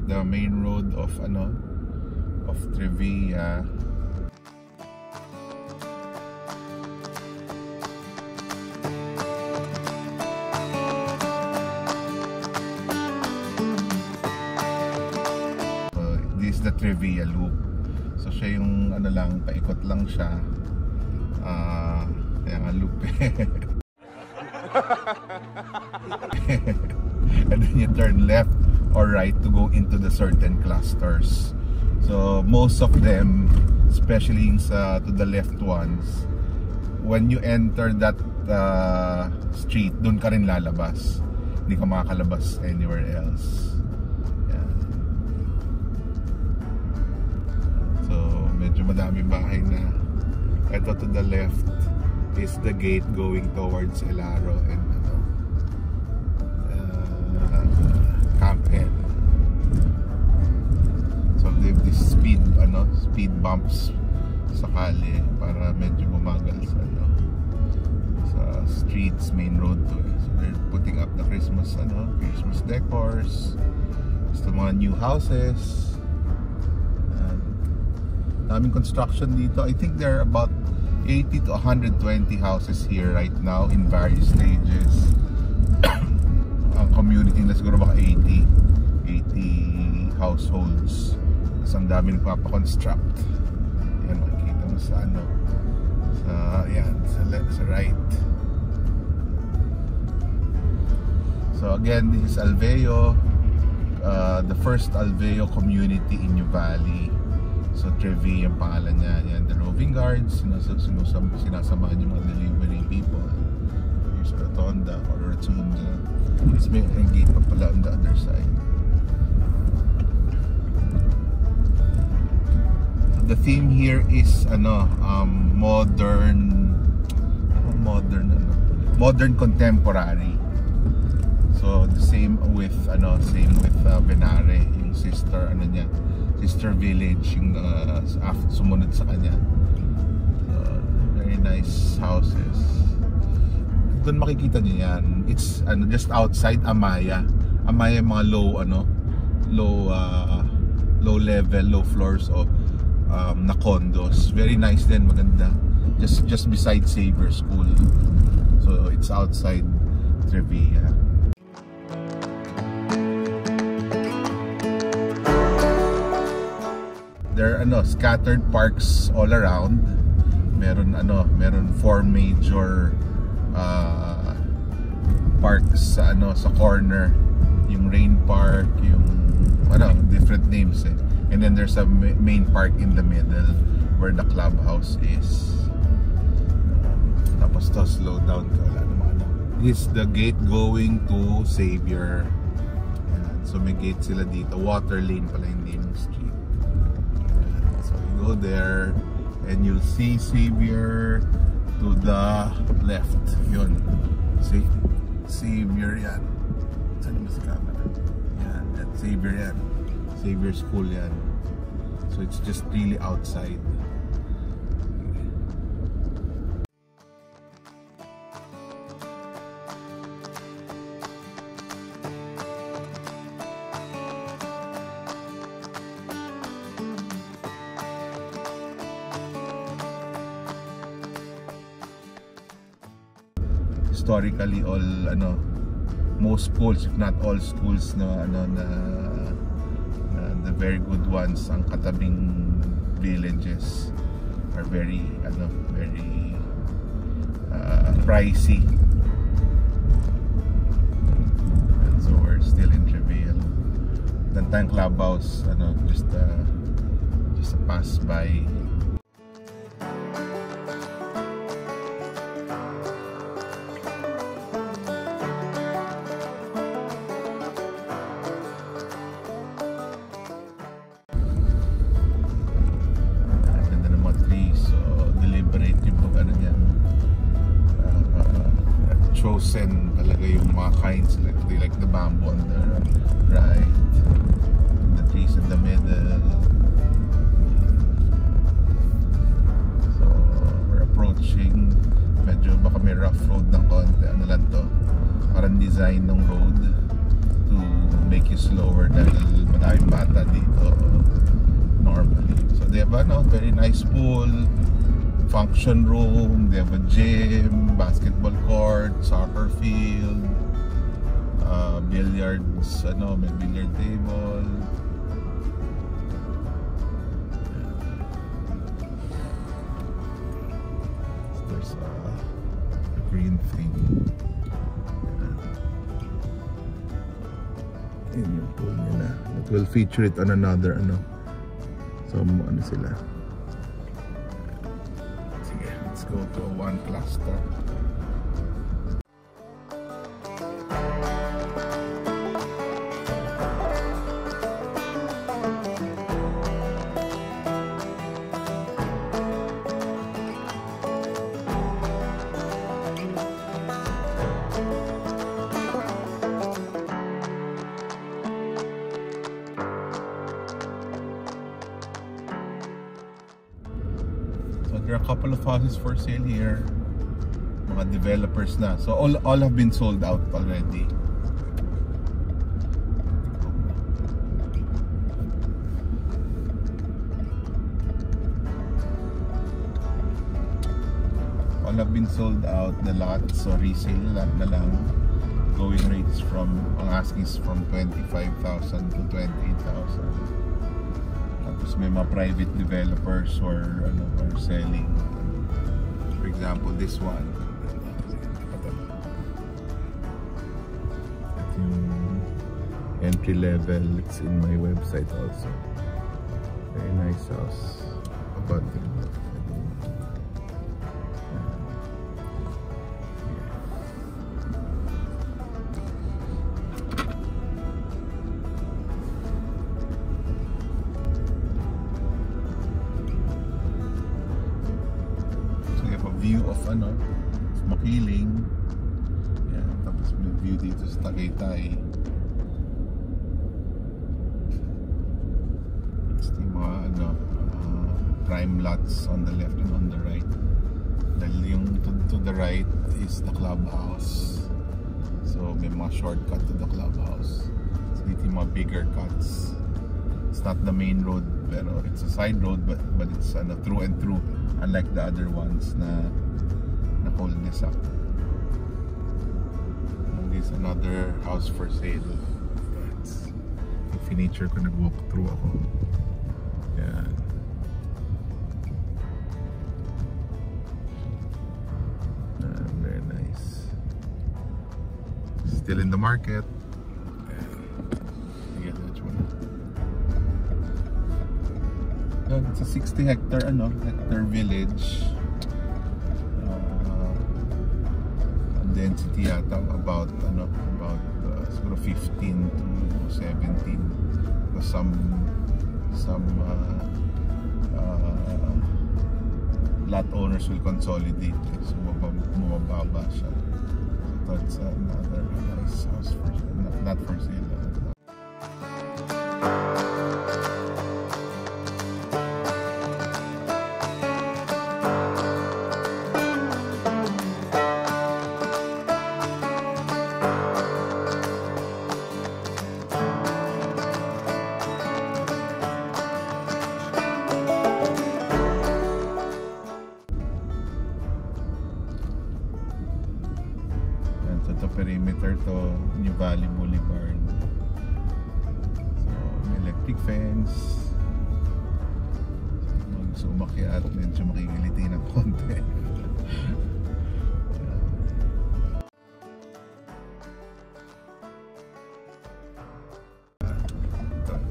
the main road of Trevilla. This is the Trevilla loop. So siya yung lang, paikot lang siya. Kaya nga loop and then you turn left or right to go into the certain clusters. So most of them, especially to the left ones, when you enter that street, dun ka rin lalabas. Hindi ka makakalabas anywhere else. Yan. So medyo madaming bahay na. Ito to the left is the gate going towards Elaro and Camp N. So they have this speed bumps sa kali para medyo bumagal sa streets, main road to it. So they're putting up the Christmas decors. Gusto mga new houses. Daming construction dito. I think there are about 80 to 120 houses here right now in various stages. Ang community na siguro baka 80 households. Tapos ang dami nagpapakonstruct. Yan, makikita mo sa sa right. So again, this is Alveo, the first Alveo community in New Valley. So Trevilla ang pangalan niya. Yan, the roving guards, sinasamahan yung mga delivery people. Here's a rotonda or rotunda. It's may gate pa pala on the other side. The theme here is modern contemporary. So the same with Benare, yung sister village yung sumunod sa kanya. Very nice houses. Doon makikita niyo yan. It's just outside Amaya. Amaya mga low level, low floors of na condos. Very nice din, maganda. Just beside Xavier School. So it's outside Trevilla. There are scattered parks all around. Meron 4 major parks sa corner. Yung Rain Park, yung different names eh. And then there's a main park in the middle where the clubhouse is. Tapos to slow down ka, wala naman This is the gate going to Xavier. So may gate sila dito. Water lane pala, hindi yung street. So you go there and you'll see Xavier to the left. Yun. See? Xavier yan. Saan yung mas camera? Yan. At Xavier yan. Xavier School yan. So it's just really outside. Historically, all most schools, if not all schools the very good ones, ang katabing villages are very pricey. And so we're still in Trevilla. Tantang clubhouse, just a pass by. Chosen talaga yung mga kinds, they like the bamboo on the right, the trees in the middle. So we're approaching, medyo baka may rough road ng konti, lang to, parang design ng road. to make you slower dahil maraming bata dito normally. So they have very nice pool, function room, they have a gym, basketball court, soccer field, billiards, may billiard table. There's a green thing. Yun yung pool nila. It will feature it on another so sila. Sige, let's go to one cluster. There are a couple of houses for sale here. Mga developers na. So all have been sold out already. All have been sold out, the lots. So resale na lang. Going rates ang asking is from 25,000 to 28,000. Tapos may mga private developers or selling. For example, this one. Ito yung entry level. It's in my website also. Very nice house. Abundant. View of Makiling. Yan, tapos may view dito sa Tagaytay. It's the mga prime lots on the left and on the right. Dahil yung to the right is the clubhouse. So may mga shortcut to the clubhouse. So dito yung mga bigger cuts. It's not the main road, pero it's a side road, but it's through and through, unlike the other ones na cul-de-sac. This is another house for sale. Yung furniture ko, nag-walk through ako. Yan. Very nice. Still in the market. It's a 60 hectare village. Density yata about siguro 15 to 17. Because some lot owners will consolidate, so mababa siya. So that's another nice house for not for sale. Ito perimeter to New Valley Boulevard. So may electric fence. So umakyat, medyo makikiliti ng konti.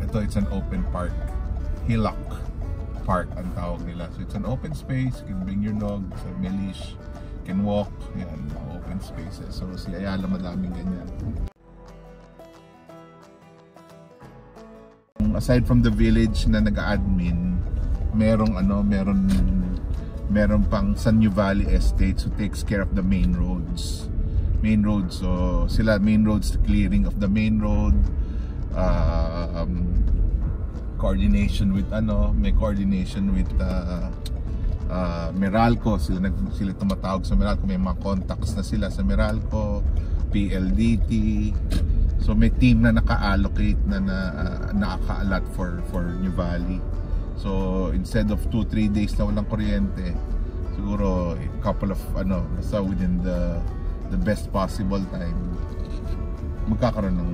Ito, it's an open park. Hillock Park ang tawag nila. So it's an open space. You can bring your dog. It's a leash. You can walk. Yan, open spaces. So si Ayala madaming ganyan. Aside from the village na nag-admin, merong pang San New Valley Estate who takes care of the main roads. So sila main roads, the clearing of the main road, coordination with may coordination with Meralco. Sila tumatawag sa Meralco, may mga contacts na sila sa Meralco, PLDT. So may team na naka-allocate na nakaka-allot for Nuvali. So instead of 2-3 days na walang kuryente, siguro a couple of basta within the best possible time magkakaroon ng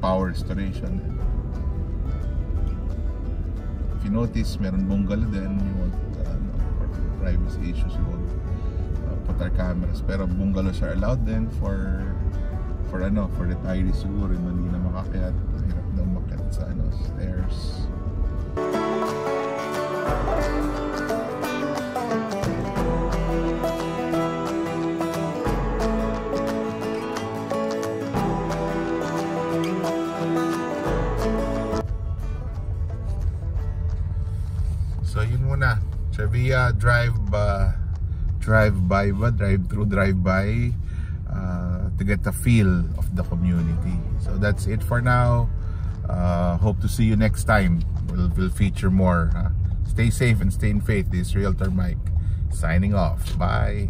power restoration. If you notice, meron bungalow din. You want for privacy issues, you won't put our cameras, pero bungalows are allowed din for retirees siguro, hindi na makakyat, hirap na umakyat sa stairs. So yun muna, Travia drive-by to get the feel of the community. So that's it for now. Hope to see you next time. We'll feature more. Stay safe and stay in faith. This is Realtor Mike signing off. Bye.